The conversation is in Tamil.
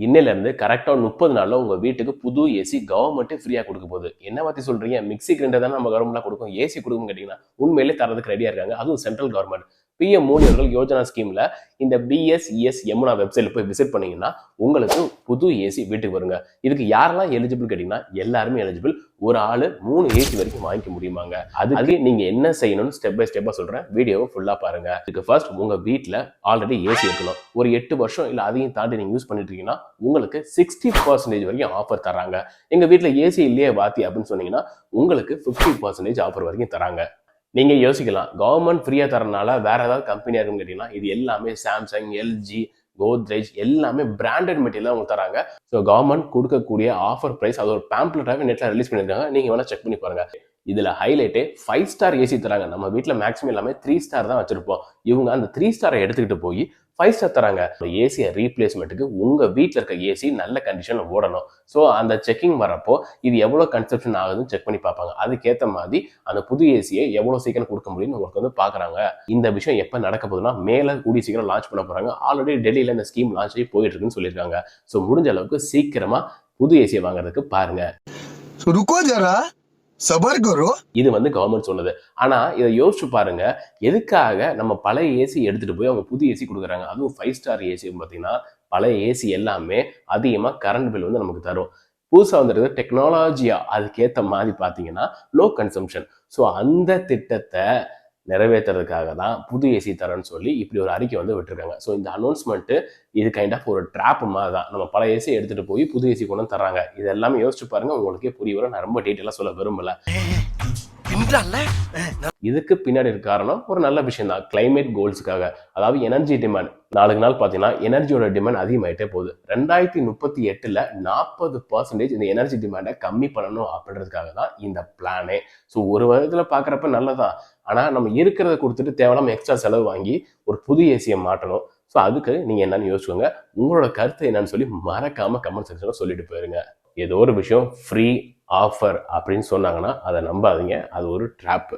இன்னிலிருந்து கரெக்டா 30 நாள்ல உங்க வீட்டுக்கு புது ஏசி கவர்மெண்ட் ஃப்ரீயா கொடுக்க போகுது. என்ன பத்தி சொல்றீங்க? மிக்ஸி கிரைண்டர் தானே நம்ம கவர்மெண்ட்ல கொடுக்கும், ஏசி கொடுக்கும் கேட்டீங்கன்னா உண்மையிலே தரதுக்கு ரெடியா இருக்காங்க. அதுவும் சென்ட்ரல் கவர்மெண்ட் PM மோடி அவர்கள் யோஜனா ஸ்கீம்ல இந்த BSES யமுனா வெப்சைட்ல போய் விசிட் பண்ணீங்கன்னா உங்களுக்கு புது ஏசி வீட்டுக்கு வருங்க. இதுக்கு யாரெல்லாம் எலிஜிபிள் கேட்டீங்கன்னா எல்லாருமே எலிஜிபிள். ஒரு ஆளு 3 ஏசி வரைக்கும் வாங்கிக்க முடியுமாங்க. அதுக்கு நீங்க என்ன செய்யணும்னு ஸ்டெப் பை ஸ்டெப்பா சொல்றேன். வீடியோவை ஃபுல்லா பாருங்க. இதுக்கு ஃபர்ஸ்ட் உங்க வீட்டுல ஆல்ரெடி ஏசி இருக்கணும். ஒரு 8 வருஷம் இல்ல அதையும் தாண்டி நீங்க யூஸ் பண்ணிட்டு இருக்கீங்கன்னா உங்களுக்கு 60% வரைக்கும் ஆஃபர் தராங்க. எங்க வீட்டுல ஏசி இல்லையே வாத்தி அப்படின்னு சொன்னீங்கன்னா உங்களுக்கு 50% ஆஃபர் வரைக்கும் தராங்க. நீங்க யோசிக்கலாம், கவர்மெண்ட் ஃப்ரீயா தரனால வேற ஏதாவது கம்பெனியா இருக்குன்னு கேட்டீங்கன்னா இது எல்லாமே சாம்சங், LG, கோத்ரேஜ் எல்லாமே பிராண்டட் மெட்டீரியல் உங்களுக்கு தராங்க. ஸோ கவர்மெண்ட் கொடுக்கக்கூடிய ஆஃபர் பிரைஸ் அது ஒரு பேம்ப்ளெட்டாவே நெட்ல ரிலீஸ் பண்ணியிருக்காங்க. நீங்க வேணா செக் பண்ணி பாருங்க. இதுல ஹைலைட்டே 5 ஸ்டார் ஏசி தராங்க. நம்ம வீட்டுல மேக்ஸிமம் எல்லாமே 3 ஸ்டார் தான் வச்சிருப்போம். இவங்க அந்த 3 ஸ்டாரை எடுத்துக்கிட்டு போய் 5 ஸ்டார் தராங்க. ஏசியை ரீப்ளேஸ்மெண்ட்டுக்கு உங்க வீட்டில் இருக்க ஏசி நல்ல கண்டிஷன்ல ஓடணும். ஸோ அந்த செக்கிங் வரப்போ இது எவ்வளவு கன்சப்ஷன் ஆகுதுன்னு செக் பண்ணி பார்ப்பாங்க. அதுக்கேற்ற மாதிரி அந்த புது ஏசியை எவ்வளவு சீக்கிரம் கொடுக்க முடியும்னு உங்களுக்கு வந்து பாக்குறாங்க. இந்த விஷயம் எப்ப நடக்க போகுதுன்னா மேல கூடிய சீக்கிரம் லான்ச் பண்ண போறாங்க. ஆல்ரெடி டெல்லியில இந்த ஸ்கீம் லான்ச் ஆகி போயிட்டு இருக்குன்னு சொல்லியிருக்காங்க. ஸோ முடிஞ்ச அளவுக்கு சீக்கிரமா புது ஏசியை வாங்குறதுக்கு பாருங்க. இது வந்து கவர்மெண்ட் சொன்னது. ஆனா இதை யோசிச்சு பாருங்க, எதுக்காக நம்ம பழைய ஏசி எடுத்துட்டு போய் அவங்க புது ஏசி கொடுக்குறாங்க? அதுவும் 5 ஸ்டார் ஏசி பார்த்தீங்கன்னா பழைய ஏசி எல்லாமே அதிகமா கரண்ட் பில் வந்து நமக்கு தரும். புதுசா வந்துருக்க டெக்னாலஜியா அதுக்கேற்ற மாதிரி பார்த்தீங்கன்னா லோ கன்சம்ஷன். ஸோ அந்த திட்டத்தை நிறைவேற்றுறதுக்காக தான் புது ஏசி தரேன்னு சொல்லி இப்படி ஒரு அறிக்கை வந்து விட்டுருக்காங்க. ஸோ இந்த அனௌன்ஸ்மெண்ட் இது கைண்ட் ஆஃப் ஒரு ட்ராப் மாதிரி தான். நம்ம பல ஏசி எடுத்துட்டு போய் புது ஏசி கொண்டு தர்றாங்க. இது எல்லாமே யோசிச்சு பாருங்க, உங்களுக்கே புரிய வரும். நான் ரொம்ப டீட்டெயிலாக சொல்ல விரும்பல. இதுக்கு பின்னாடி இருக்க காரணம் ஒரு நல்ல விஷயம் தான், கிளைமேட் கோல்ஸுக்காக. அதாவது எனர்ஜி டிமாண்ட் நாளுக்கு நாள் பார்த்தீங்கன்னா எனர்ஜியோட டிமாண்ட் அதிகமாயிட்டே போகுது. 2038ல் 40% இந்த எனர்ஜி டிமாண்டை கம்மி பண்ணணும் அப்படின்றதுக்காக தான் இந்த பிளானே. ஸோ ஒரு விதத்தில் பார்க்குறப்ப நல்லதான். ஆனால் நம்ம இருக்கிறத கொடுத்துட்டு தேவையில்லாம எக்ஸ்ட்ரா செலவு வாங்கி ஒரு புது ஏசியை மாட்டணும். ஸோ அதுக்கு நீங்கள் என்னன்னு யோசிச்சுக்கோங்க. உங்களோட கருத்து என்னன்னு சொல்லி மறக்காம கமெண்ட் செக்ஷனில் சொல்லிட்டு போயிருங்க. ஏதோ ஒரு விஷயம் ஃப்ரீ ஆஃபர் அப்படின்னு சொன்னாங்கன்னா அதை நம்பாதீங்க. அது ஒரு ட்ராப்பு.